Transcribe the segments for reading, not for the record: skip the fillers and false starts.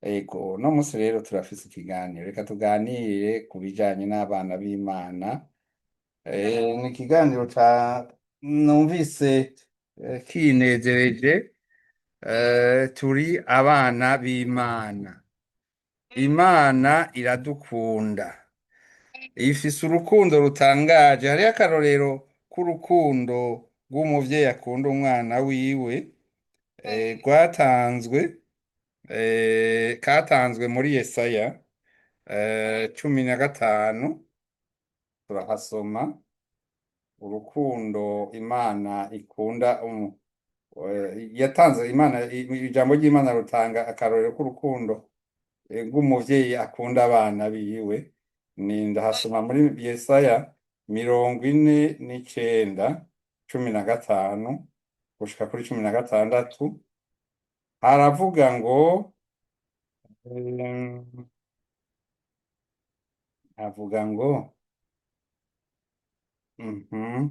Ego, no musi rero turafise ikiganiro. Reka tuganire ku bijanye n'abana b'Imana. Ni ikiganiro numvise kinezereje. Turi abana b'Imana. Imana iradukunda. Ifise urukundo rutangaje. Hariho akarorero k'urukundo rw'umuvyeyi akunda umwana wiwe, katanzwe muri Yesaya 15, turahasoma urukundo Imana ikunda yatanze Imana, ijambo ry'Imana rutanga akarorero k'urukundo rw'umuvyeyi akunda abana biwe. Ndahasoma muri Yesaya 49, 15 gushika kuri 16. Haravuga ngo em, havuga ngo mhm,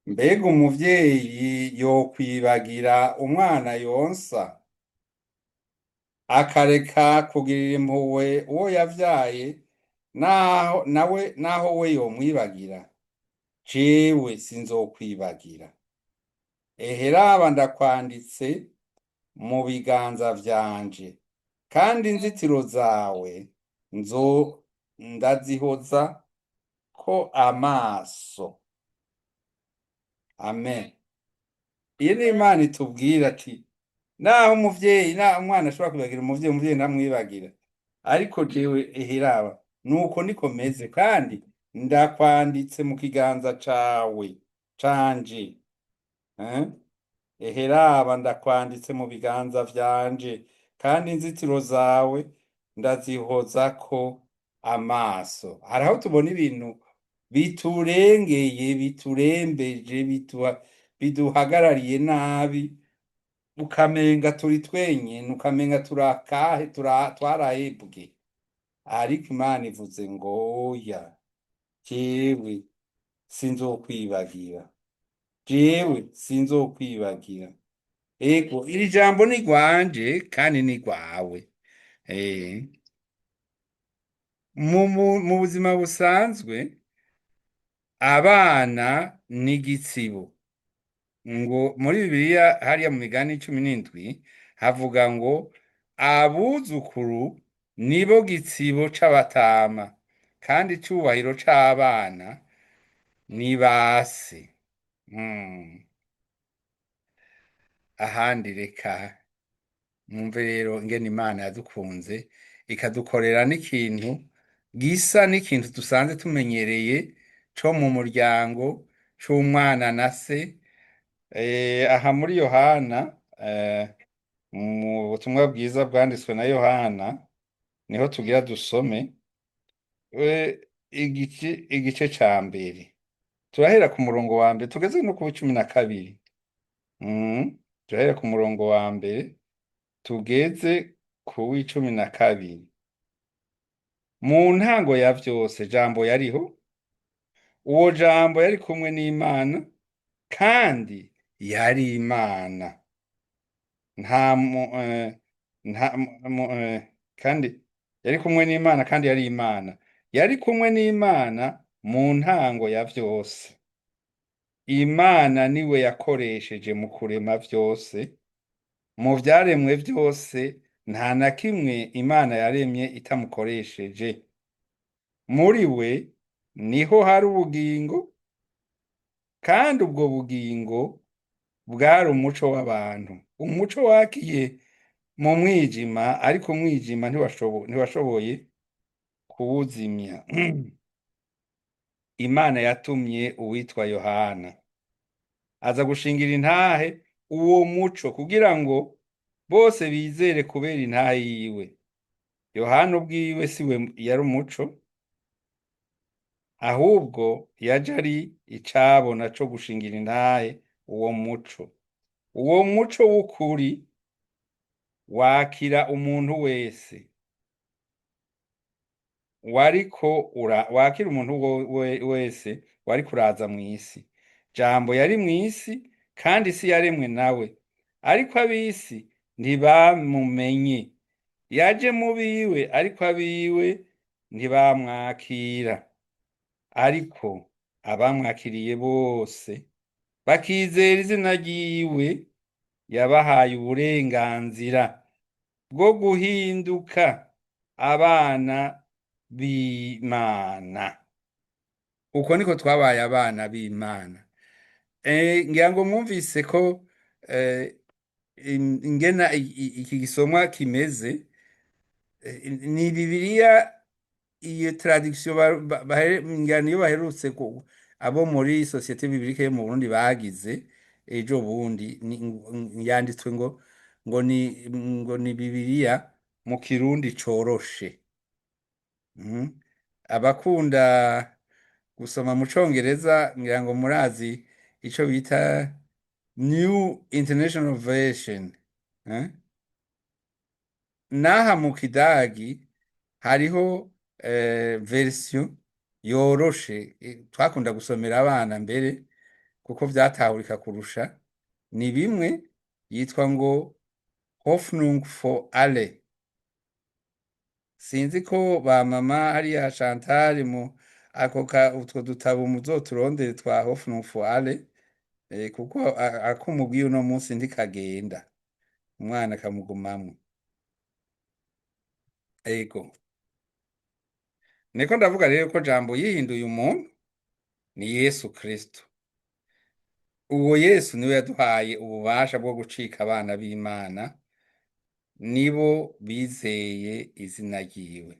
mbega umuvyeyi yokwibagira umwana yonsa, akareka kugirira impuhwe uwo yavyaye, naho we yomwibagira? Jewe sinzokwibagira. Eheraba ndakwanditse mu biganza vyanje, kandi inzitiro zawe ndazihoza ko amaso. Amen. Iyi ni Imana itubwira ati naho umwana ashobora kwibagira umuvyeyi ntamwibagira, ariko jewe eheraba nuko niko meze, kandi ndakwanditse mu kiganza canje. Eheraba ndakwanditse mu biganza vyanje, kandi inzitiro zawe ndazihozako amaso. Hari aho tubona ibintu biturengeye, biturembeje, biduhagarariye nabi, ukamenga turi twenyene, ukamenga twarahebwe. Ariko Imana ivuze ngo oya, jewe sinzokwibagira, jewe sinzokwibagira. Ego, iri jambo ni rwanje kandi ni rwawe. Mu buzima busanzwe, abana ni igitsibo. Ngo muri Bibiliya hariya mu Migani 17 havuga ngo abuzukuru nibo gitsibo c'abatama, kandi icubahiro c'abana ni base. Ahandi reka mwumve rero ingene Imana yadukunze ikadukorera n'ikintu gisa n'ikintu dusanzwe tumenyereye co mu muryango c'umwana na se. Aha muri Yohana, mu butumwa bwiza bwanditswe na Yohana, niho tugira dusome igice ca mbere. Turahera ku murongo wa mbere tugeze no ku 12. Turahera ku murongo wa mbere tugeze ku w'12. Mu ntango ya vyose Jambo yariho, uwo Jambo yari kumwe n'Imana, kandi yari Imana. Kandi yari kumwe n'Imana, kandi yari Imana. Yari kumwe n'Imana mu ntango ya vyose. Imana niwe yakoresheje mu kurema vyose. Mu vyaremwe vyose nta na kimwe Imana yaremye itamukoresheje. Muri we niho hari ubugingo, kandi ubwo bugingo bwari umuco w'abantu. Umuco wakiye mu mwijima, ariko umwijima ntiwashoboye kuwuzimya. Imana yatumye uwitwa Yohana aza gushingira intahe uwo muco, kugira ngo bose bizere kubera intahe yiwe. Yohana ubwiwe siwe yari umuco, ahubwo yaje ari icabona co gushingira intahe uwo muco. Uwo muco w'ukuri wakira umuntu wese, wakira umuntu wese wariko uraza mw'isi. Jambo yari mw'isi, kandi isi yaremwe nawe, ariko ab'isi ntibamumenye. yaje mu biwe ariko abiwe ntibamwakira, ariko abamwakiriye bose bakizera izina ryiwe yabahaye uburenganzira bwo guhinduka abana b'Imana. Uko niko twabaye abana b'Imana. Ngira ngo mwumvise ko eh, ingena iki gisomwa kimeze. Ni Bibiliya, iyo tradiction ngira niyo baherutse abo muri sosiyete bibilike yo mu Burundi bagize ejo bundi, yanditswe ngo ni Bibiliya mu Kirundi coroshe. Mhm. Abakunda gusoma mu Congereza ngira ngo murazi ico bita New International Version. Eh? Naha mu Kidagi hariho version yoroshe, twakunda gusomera abana mbere kuko vyatahurika kurusha. Ni bimwe yitwa ngo Hoffnung for alle. Sinzi ko ba mama hariya Chantal mu utwo dutabo muzoturondere twa Hoffnung for alle, kuko akumubwiye uno munsi ndikagenda umwana akamugumamwo. Ego, niko ndavuga rero ko jambo yihinduye umuntu ni Yesu Kristo. Uwo Yesu niwe yaduhaye ububasha bwo gucika abana b'Imana, nibo bizeye izina ryiwe.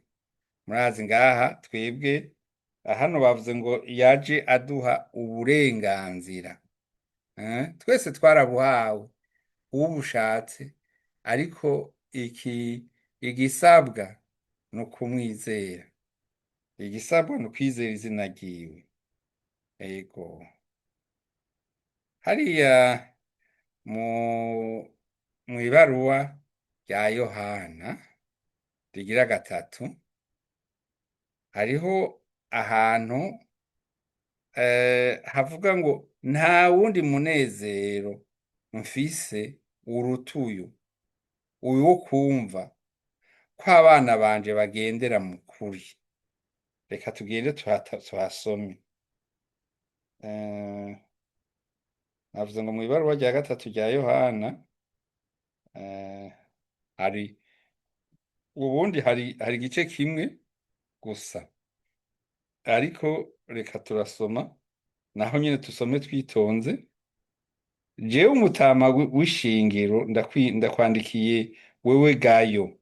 Murazi ngaha twebwe hano bavuze ngo yaje aduha uburenganzira. Twese twarabuhawe ubushatse, ariko igisabwa ni ukumwizera. Igisabwa ni ukwizera izina ryiwe. Ego, hariya mu ibaruwa rya Yohana rigira gatatu hariho ahantu havuga ngo nta wundi munezero mfise uruta uyu wo kumva ko abana banje bagendera mu kuri. Reka tugende tuhasome. Navuze ngo mu ibaruwa rya gatatu rya Yohana hari ubundi hari igice kimwe gusa, ariko reka turasoma naho nyine tusome twitonze. Jewe umutama w'ishingiro ndakwandikiye wewe Gayo,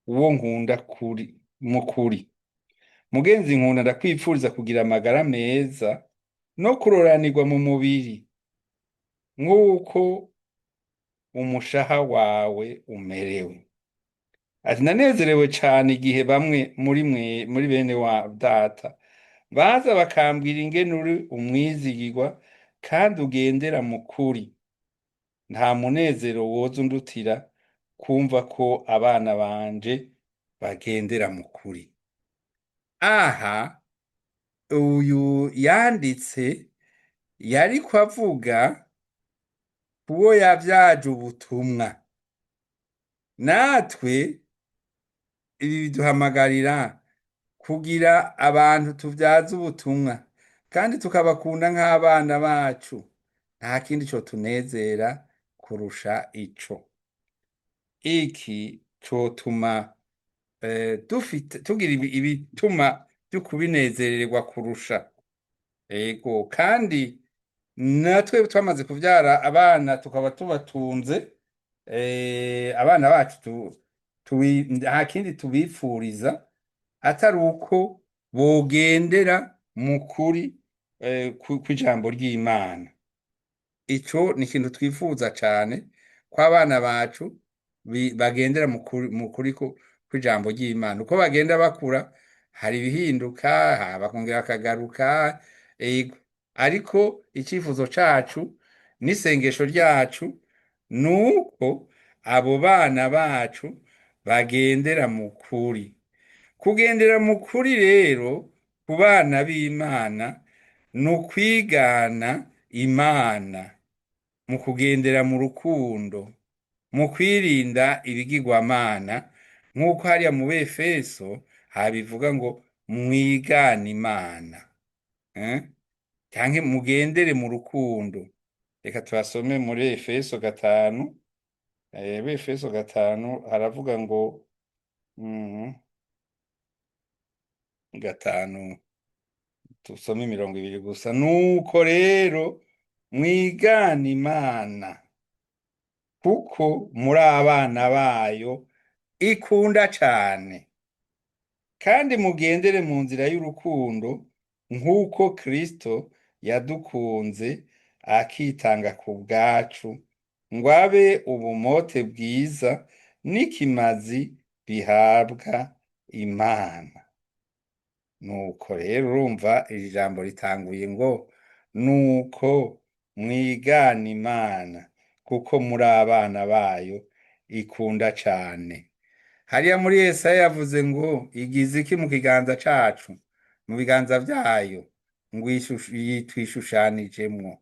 uwo nkunda mu kuri. Mugenzi nkunda, ndakwipfuriza kugira amagara meza no kuroranirwa mu mubiri nk'uko umushaha wawe umerewe. Ati nanezerewe cane igihe bamwe muri bene wa data baza bakambwira ingene uri umwizigirwa kandi ugendera mu kuri. Nta munezero woza undutira kumva ko abana banje bagendera mu kuri. Aha uyu yanditse yariko avuga kuwo yavyaje ubutumwa. Natwe ibi biduhamagarira kugira abantu tuvyaza ubutumwa kandi tukabakunda nk'abana bacu. Nta kindi co tunezera kurusha ico. Iki cotuma tugira ibituma vyo kubinezererwa kurusha. Ego, kandi natwe twamaze kuvyara abana tukaba tubatunze, abana bacu nta kindi tubipfuriza atari uko bogendera mu kuri kw'ijambo ry'Imana. Ico ni ikintu twifuza cane, ko abana bacu bagendera mu kuri kw'ijambo ry'Imana. Uko bagenda bakura hari ibihinduka, bakongera bakagaruka, ariko icifuzo cacu n'isengesho ryacu nuko abo bana bacu bagendera mu kuri. Kugendera mu kuri rero ku bana b'Imana ni ukwigana Imana mu kugendera mu rukundo, mu kwirinda ibigirwamana nk'uko hariya mu Befeso habivuga ngo mwigane Imana, eh? Canke mugendere mu rukundo. Reka tubasome muri Efeso gatanu, Efeso gatanu haravuga ngo mm, gatanu tusome imirongo ibiri gusa. Nuko rero mwigane Imana kuko muri abana bayo ikunda cane, kandi mugendere mu nzira y'urukundo nk'uko Kristo yadukunze akitanga ku bwacu, ngo abe ubumote bwiza n'ikimazi bihabwa Imana. Nuko rero urumva iri jambo ritanguye ngo nuko mwigana Imana kuko muri abana bayo ikunda cane. Hariya muri Yesaya yavuze ngo igize iki mu kiganza cacu, mu biganza vyayo, ngo yitwishushanijemwo,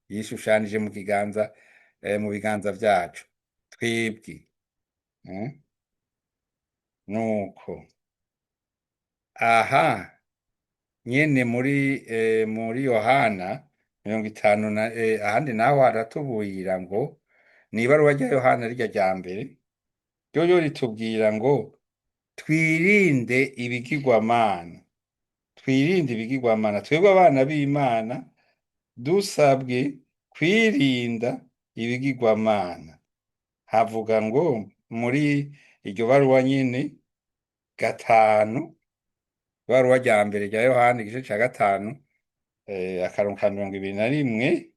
yishushanije mu kiganza, mu biganza vyacu twebwe, eh? Nuko aha nyene muri Yohana 50 ahandi naho haratubwira ngo n'ibaruwa rya Yohana rirya rya mbere ryo ritubwira ngo twirinde ibigirwamana, twirinde ibigirwamana, twebwe abana b'Imana dusabwe kwirinda ibigirwamana. Havuga ngo muri iryo baruwa nyene gatanu, ibaruwa rya mbere rya Yohana igice ca gatanu, akarongo ka 21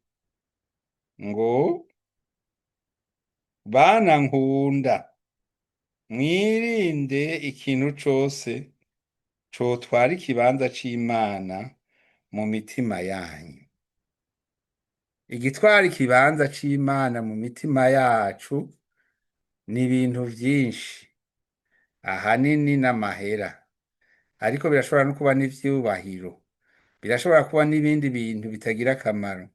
ngo bana nkunda mwirinde ikintu cose cotwara ikibanza c'Imana mu mitima yanyu. Igitwara ikibanza c'Imana mu mitima yacu ni ibintu vyinshi, ahanini n'amahera, ariko birashobora no kuba n'ivyubahiro, birashobora kuba n'ibindi bintu bitagira akamaro,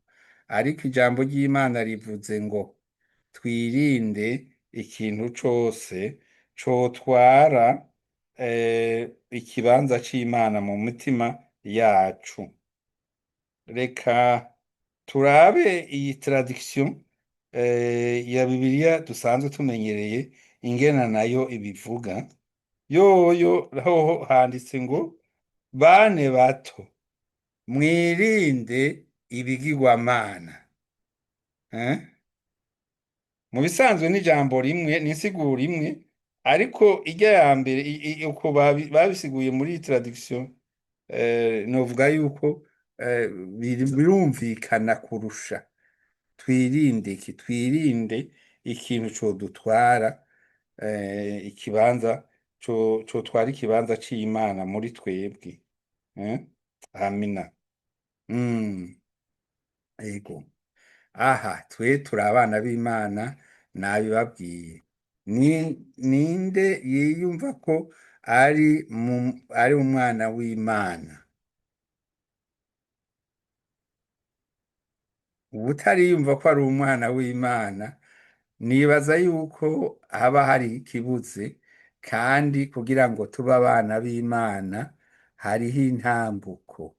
ariko ijambo ry'Imana rivuze ngo twirinde ikintu cose cotwara ikibanza c'Imana mu mitima yacu. Reka turabe iyi traduction ya Bibiliya dusanzwe tumenyereye ingena nayo ibivuga. Yoyo hoho handitse ngo bane bato mwirinde ibigirwamana, mu bisanzwe n'ijambo rimwe n'insiguro imwe, ariko irya ya mbere uko babisiguye muri iyi traduction, novuga yuko birumvikana kurusha. Twirinde iki? Twirinde ikintu codutwara ikibanza, cotwara ikibanza c'Imana muri twebwe. Amina. Ego. Aha twe turi abana b'Imana nabibabwiye. Ninde yiyumva ko ari umwana w'Imana? Uwutariyumva ko ari umwana w'Imana nibaza yuko haba hari ikibuze, kandi kugira ngo tube abana b'Imana hariho intambuko.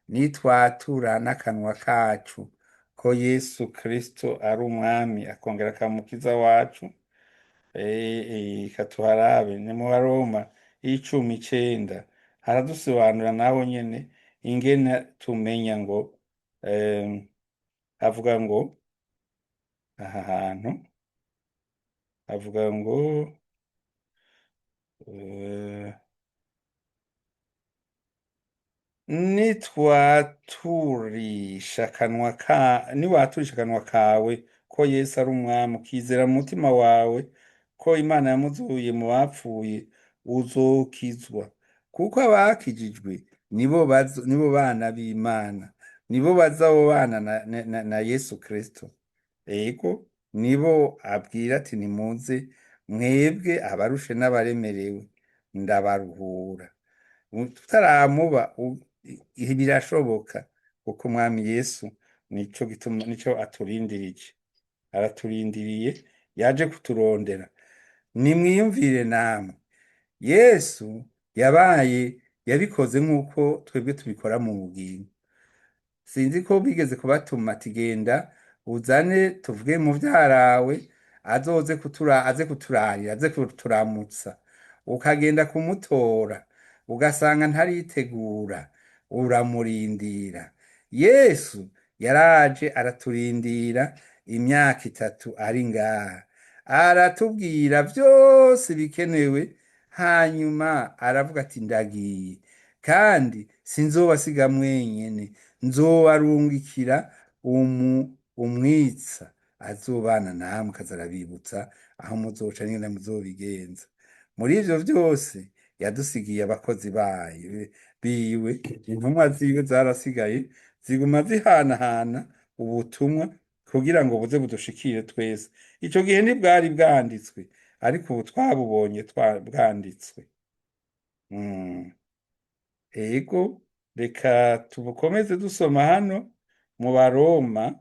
Nitwatura n'akanwa kacu ko Yesu Kristo ari umwami akongera akamukiza wacu, katuharabe ni mu Baroma 10:9 haradusobanura naho nyene ingene tumenya ngo avuga ngo aha hantu avuga ngo niwaturisha akanwa kawe ko Yesu ari umwami, ukizera mu mutima wawe ko Imana yamuzuye mu bapfuye, uzokizwa. Kuko abakijijwe nibo bana b'Imana, nibo bazobana na Yesu Kristo. Ego nibo abwira ati nimuze mwebwe abarushe n'abaremerewe ndabaruhura. Tutaramuba birashoboka, kuko umwami Yesu nico aturindirije, araturindiriye, yaje kuturondera. nimwiyumvire namwe. Yesu yabikoze nk'uko twebwe tubikora mu bugingo. Sinzi ko bigeze kubatuma ati genda uzane tuvuge muvyarawe aze kuturarira aze kuturamutsa, ukagenda kumutora ugasanga ntaritegura, uramurindira. Yesu yaraje araturindira imyaka 3 ari ngaha, aratubwira vyose bikenewe, hanyuma aravuga ati ndagiye kandi sinzobasiga mwenyene, nzobarungikira umwitsa azobana namwe akaza arabibutsa aho muzoca n'ingene muzobigenza. Muri ivyo vyose yadusigiye abakozi biwe, intumwa ziwe zarasigaye ziguma zihanahana ubutumwa kugira ngo buze budushikire twese. Ico gihe ntibwari bwanditswe, ariko ubu twabubonye bwanditswe. Ego, reka tubukomeze dusoma hano mu Baroma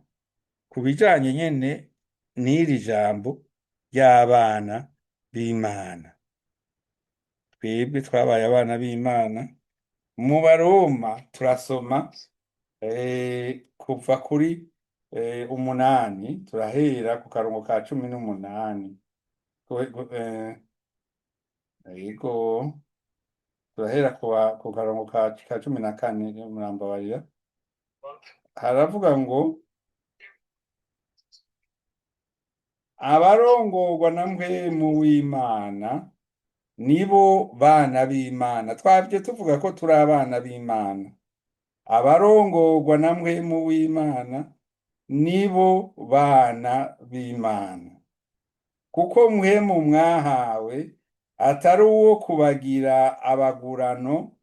ku bijanye nyene n'iri jambo ry'abana b'Imana. Twebwe twabaye abana b'Imana. Mu Baroma turasoma kuva kuri 8, turahera ku karongo ka 18. Ego, turahera ku karongo ka 14 murambabarira. Haravuga ngo abarongorwa na mpwemu w'Imana nibo bana b'Imana. Twavye tuvuga ko turi abana b'Imana. Abarongorwa na mpwemu w'Imana nibo bana b'Imana. Kuko mpwemu mwahawe atari uwo kubagira abagurano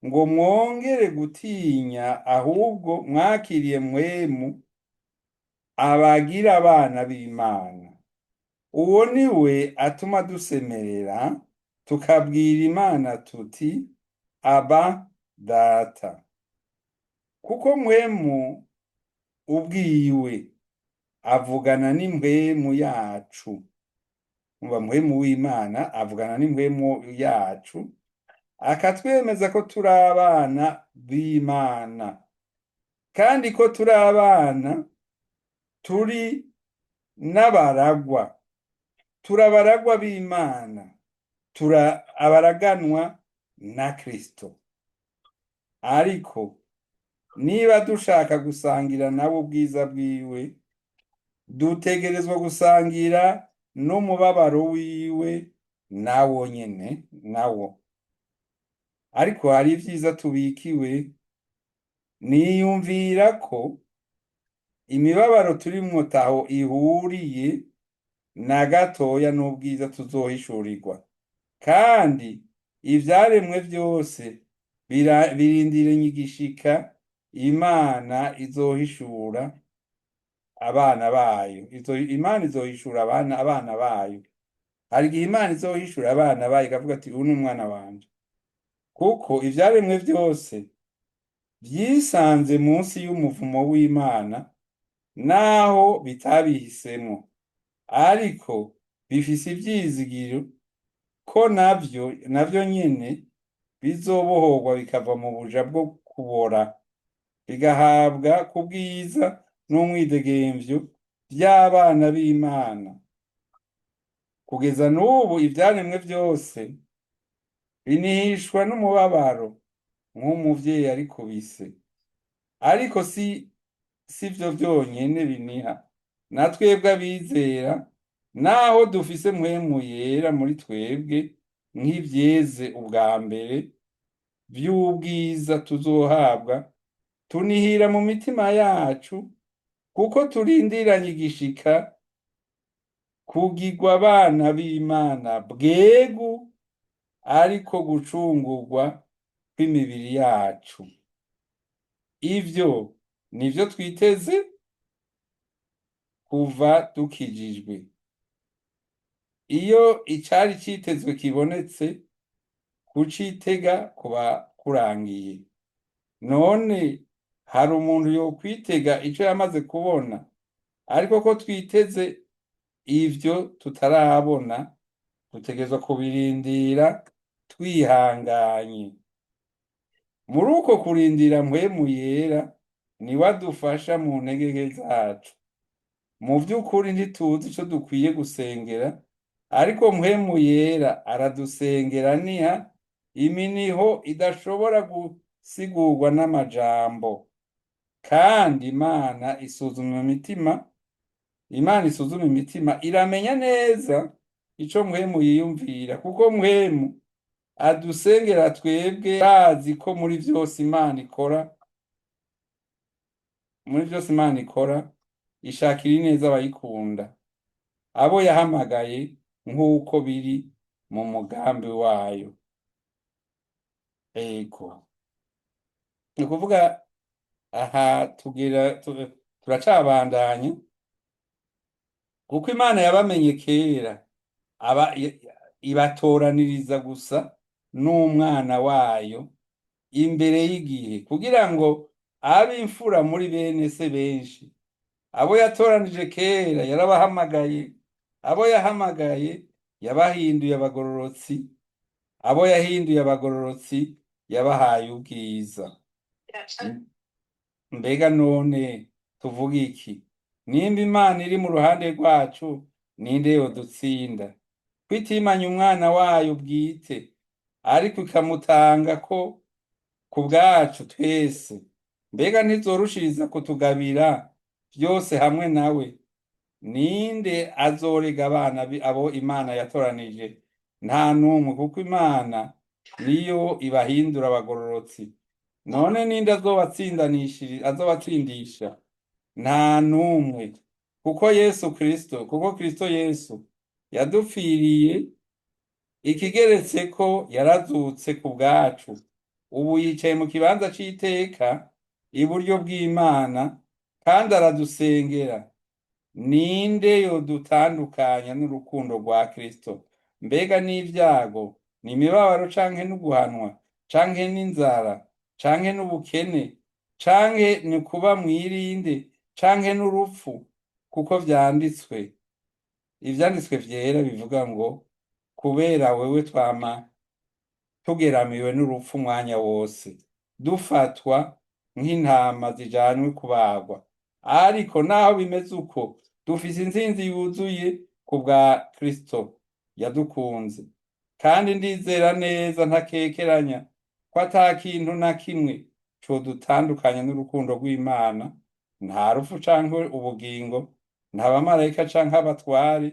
ngo mwongere gutinya, ahubwo mwakiriye mpwemu abagira abana b'Imana. Uwo ni we atuma dusemerera tukabwira Imana tuti aba data. Kuko mpwemu ubwiwe avugana n'impwemu yacu. Umva, mpwemu w'Imana avugana n'impwemu yacu, akatwemeza ko turi abana b'Imana. Kandi ko turi abana, turi n'abaragwa. Turi abaragwa b'Imana, turi abaraganwa na Kristo. Ariko niba dushaka gusangira nabo ubwiza bwiwe, dutegerezwa gusangira n'umubabaro wiwe nawo nyene nawo. Ariko hari ivyiza tubikiwe. Niyumvira ko imibabaro turimwo taho ihuriye na gatoya n'ubwiza tuzohishurirwa, kandi ivyaremwe vyose birindiranye igishika Imana izohishura abana bayo. Imana izohishura abana bayo. Hari igihe Imana izohishura abana bayo ikavuga ati uyu ni umwana wanje. Kuko ivyaremwe vyose vyisanze munsi y'umuvumo w'Imana, naho bitabihisemo, ariko bifise ivyizigiro ko navyo nyene bizobohorwa bikava mu buja bwo kubora, bigahabwa ku bwiza n'umwidegemvyo vy'abana b'Imana. Kugeza n'ubu ivyaremwe vyose binihishwa n'umubabaro nk'umuvyeyi ari kubise. Ariko si vyo vyonyene biniha. Na twebwe abizera, naho dufise mpwemu yera muri twebwe nk'ivyeze ubwa mbere vy'ubwiza tuzohabwa, tunihira mu mitima yacu, kuko turindiranye igishika kugirwa abana b'Imana bwegu, ariko gucungurwa kw'imibiri yacu. Ivyo nivyo twiteze kuva dukijijwe. Iyo icari citezwe kibonetse, kucitega kuba kurangiye. None hari umuntu yokwitega ico yamaze kubona? Ariko ko twiteze ivyo tutarabona, dutegerezwa kubirindira twihanganye. Muri uko kurindira mpwemu yera niwe adufasha mu ntege zacu. Mu by'ukuri ntituzi icyo dukwiye gusengera, ariko mpwemu yera aradusengera niha iminiho idashobora gusigurwa n'amajambo. Kandi Imana isuzuma imitima iramenya neza ico mpwemu yiyumvira, kuko mpwemu adusengera twebwe bazi ko muri byose Imana ikora ishakira ineza abayikunda, abo yahamagaye nk'uko biri mu mugambi wayo. Ego, ni ukuvuga aha turacabandanya, kuko Imana yabamenye kera ibatoraniriza gusa n'umwana wayo imbere y'igihe, kugira ngo abe imfura muri bene se benshi. Abo yatoranije kera yarabahamagaye, abo yahamagaye yabahinduye abagororotsi, abo yahinduye abagororotsi yabahaye ubwiza. Mbega none tuvuga iki? Nimba Imana iri mu ruhande rwacu, ninde yodutsinda? Kwitimanya umwana wayo bwite, ariko ikamutanga ko ku bwacu twese, mbega ntizorushiriza kutugabira byose hamwe nawe? Ninde azorega abana abo Imana yatoranije? Nta numwe, kuko Imana niyo ibahindura abagororotsi. None ninde azobatsindisha? Nta numwe, kuko Kristo Yesu yadupfiriye, ikigeretse ko yarazutse ku bwacu, ubu yicaye mu kibanza c'iteka iburyo bw'Imana, kandi aradusengera. Ninde yodutandukanya n'urukundo rwa Kristo? Mbega n'ibyago, n'imibabaro, canke n'uguhanwa, canke n'inzara, canke n'ubukene, canke ni kuba mwirinde, canke n'urupfu? Kuko ivyanditswe vyera bivuga ngo, kubera wewe twama tugeramiwe n'urupfu umwanya wose, dufatwa nk'intama zijanywe kubagwa. Ariko naho bimeze uko, dufise intsinzi yuzuye ku bwa Kristo yadukunze. Kandi ndizera neza ntakekeranya ko ata kintu na kimwe codutandukanya n'urukundo rw'Imana, nta rupfu canke ubugingo, nta bamarayika canke abatware,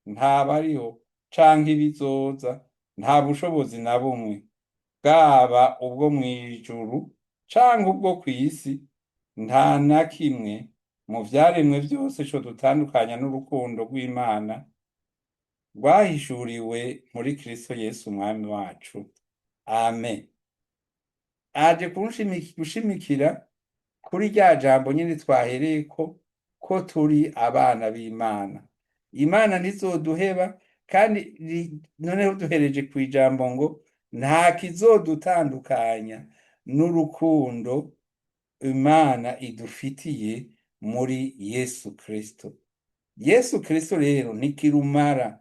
nta bariho canke ibizoza, nta bushobozi na bumwe, bwaba ubwo mw'ijuru canke ubwo kw'isi, nta na kimwe mu vyaremwe vyose codutandukanya n'urukundo rw'Imana rwahishuriwe muri Kristo Yesu umwami wacu. Amen. Aje gushimikira kuri rya jambo nyine twahereyeko, ko turi abana b'Imana. Imana ntizoduheba, kandi noneho duhereje kw'ijambo ngo nta kizodutandukanya n'urukundo Imana idufitiye muri Yesu Kristo. Yesu Kristo rero ntikirumara,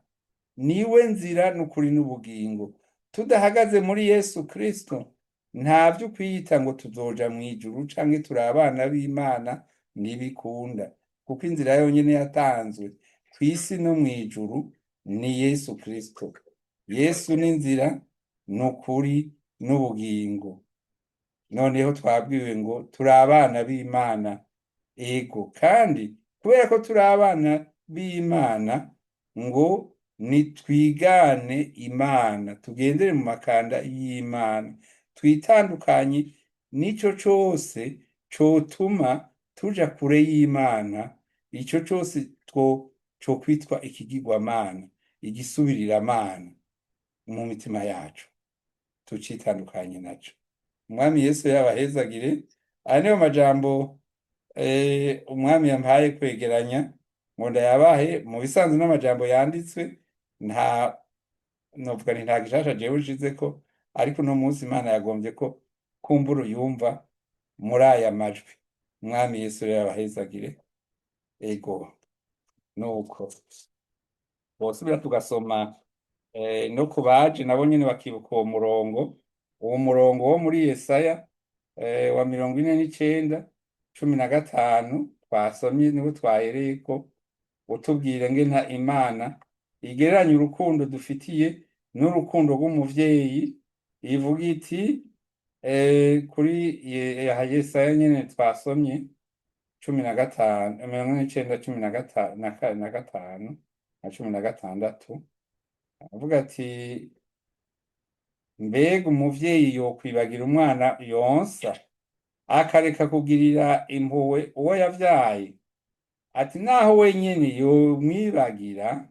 niwe nzira n'ukuri n'ubugingo. Tudahagaze muri Yesu Kristo, nta vyo kwiyita ngo tuzoja mw'ijuru canke turi abana b'Imana ntibikunda, kuko inzira yonyene yatanzwe kw'isi no mw'ijuru ni Yesu Kristo. Yesu ni inzira, n'ukuri n'ubugingo. Noneho twabwiwe ngo turi abana b'Imana. Ego, kandi kubera ko turi abana b'Imana, ngo nitwigane Imana, tugendere mu makanda y'Imana, twitandukanye n'ico cose cotuma tuja kure y'Imana, ico cose co kwitwa ikigirwamana, igisubiriramana mu mitima yacu, tucitandukanye naco. Umwami Yesu yabahezagire. Aya niyo majambo umwami yampaye kwegeranya ngo ndayabahe. Mu bisanzwe n'amajambo yanditswe, novuga nti nta gishasha jewe nshizeko, ariko uno munsi Imana yagombye ko kumbura yumva muri aya majwi. Umwami Yesu yabahezagire. Ego, nuko bosubira tugasoma no ku baje nabo nyene bakibuka uwo murongo, uwo murongo wo muri Yesaya wa 49 15 twasomye niho twahereyeko utubwira ngene Imana igereranya urukundo dufitiye n'urukundo rw'umuvyeyi, ivuga iti kuri Yesaya nyene twasomye 15 49 15 na 16 avuga ati mbega umuvyeyi yokwibagira umwana yonsa akareka kugirira impuhwe uwo yavyaye, ati naho wenyene yomwibagira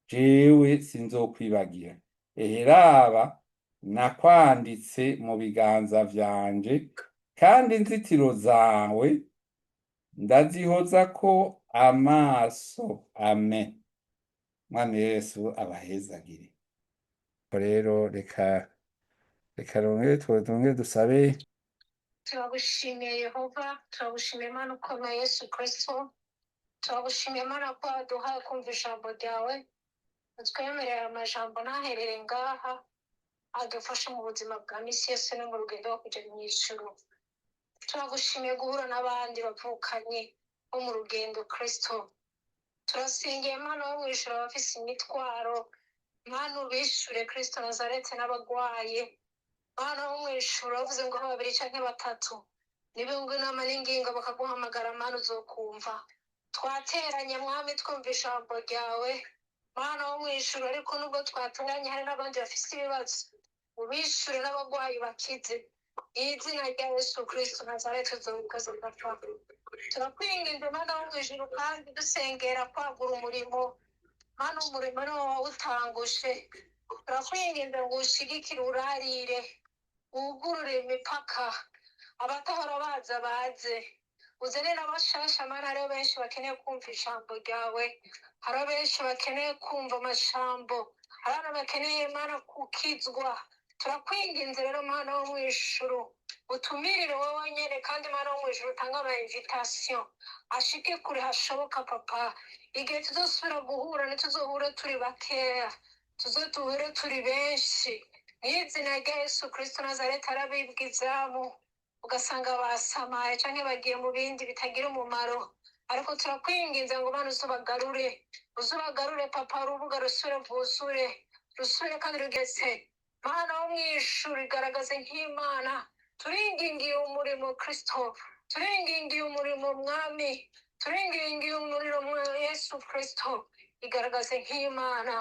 jewe sinzokwibagira, eheraba nakwanditse mu biganza vyanje kandi inzitiro zawe ndazihozako amaso. Amen. Mwami Yesu abahezagire. Rero reka twongere dusabe. Turagushimiye Yehova, turagushimiye Mana ukomeye Yesu Kristo, turagushimiye Mana ko waduhaye kumva ijambo ryawe, utwemerera amajambo ntaherere ngaha, adufashe mu buzima bwa misi yose no mu rugendo rwo kuja mw'ijuru. Turagushimiye guhura n'abandi bavukanye bo mu rugendo Kristo. Turasengeye Mana wo mw'ijuru abafise imitwaro, Mana ubishure Kristo Nazareti n'abagwaye, Mana wo mw'ijuru wavuze ngo aho babiri canke batatu nibunga inama n'ingingo bakaguhamagara Mana uzokumva. Twateranye Mwami twumva ijambo ryawe Mana wo mw'ijuru, ariko nubwo twateranye hari n'abandi bafise ibibazo, ubishure n'abagwayi bakize. Izina rya Yesu Kristo Nazareti uzobikoze gapfa. Turakwinginze Mana wo mw'ijuru kandi dusengera kwagura umurimo, Mana umurimo niwo wawutanguje. Turakwinginze ngo ushigikire urarire, wugurure imipaka, abatahora baza baze, uzane n'abashasha Mana. Hariho benshi bakeneye kumva ijambo ryawe, hariho benshi bakeneye kumva amajambo, abana bakeneye Mana gukizwa. Turakwinginze rero Mana wo mw'ijuru utumirire wowe nyene, kandi Mana wo mw'ijuru utanga ama invitation ashike kure hashoboka Papa. Igihe tuzosubira guhura ntituzohure turi bakeya, tuzotuhure turi benshi. Mw'izina rya Yesu Kristo Nazareti arabibwa izamu ugasanga basamaye canke bagiye mu bindi bitagira umumaro, ariko turakwinginze ngo Mana uzubagarure Papa, urubuga rusubire rwuzure, rusubire kandi rugeze. Mana wo mw'ijuru igaragaze nk'Imana. Turingingiye umurimo Kristo, turingingiye umurimo Mwami, turingingiye umurimo Yesu Kristo, igaragaze nk'Imana.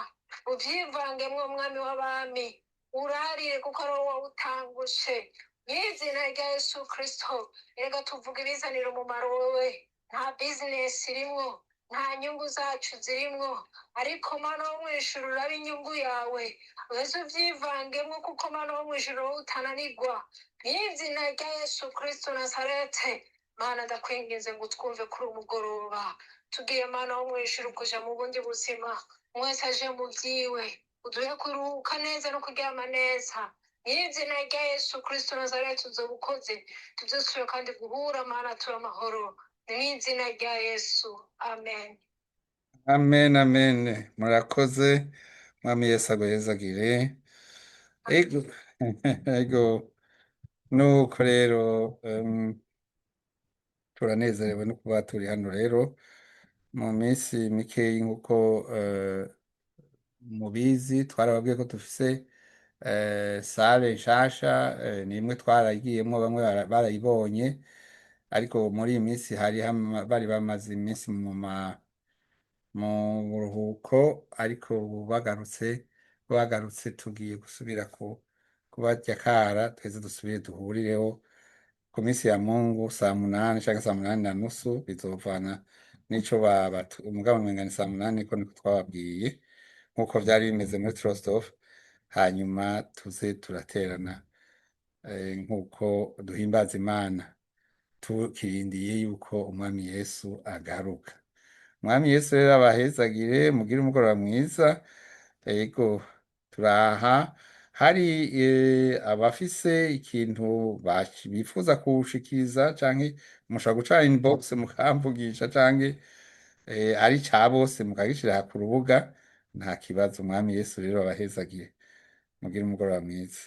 Uvyivangemwo Mwami w'abami, urarire kuko ari wowe wawutanguje. Mw'izina rya Yesu Kristo erega tuvuga ibizanira umumaro wowe, nta business irimwo, nta nyungu zacu zirimwo, ariko Mana wo mw'ijuru uraba inyungu yawe, wese uvyivangemwo kuko Mana wo mw'ijuru wowe utananirwa. Mw'izina rya Yesu Kristo Nazareti Mana ndakwinginze ngo utwumve kuri umugoroba, tugiye Mana wo mw'ijuru kuja mu bundi buzima, mwese aje mu vyiwe, uduhe kuruhuka neza no kuryama neza. Mw'izina rya Yesu Kristo Nazareti uzoba ukoze, tuzosubira kandi guhura Mana turi amahoro. Mw'izina rya Yesu, amen. Amen, amen. Murakoze. Mwami Yesu aguhezagire. Ego. Ego. Nuko rero turanezerewe no kuba turi hano rero mu minsi mikeyi nk'uko mubizi twarababwiye ko dufise sale nshasha, ni imwe twaragiyemo, bamwe barayibonye, ariko muri iyi minsi bari bamaze iminsi mu buruhuko, ariko ubu bagarutse tugiye gusubira kubarya kara, tweze dusubire duhurireho ku minsi ya Mungu saa munani canke saa munani na nusu, bizovana n'ico umugabo umenga ni saa munani, niko twababwiye nk'uko vyari bimeze muri Trostorf, hanyuma tuze turaterana nk'uko duhimbaza Imana tukirindiye yuko umwami Yesu agaruka. Umwami Yesu rero abahezagire, mugire umugoroba mwiza. Ego turaha hari abafise ikintu bifuza kushikiriza canke mushobora guca inbox mukamvugisha, canke ari ca bose mukagishira ku rubuga nta kibazo. Umwami Yesu rero abahezagire, mugire umugoroba mwiza.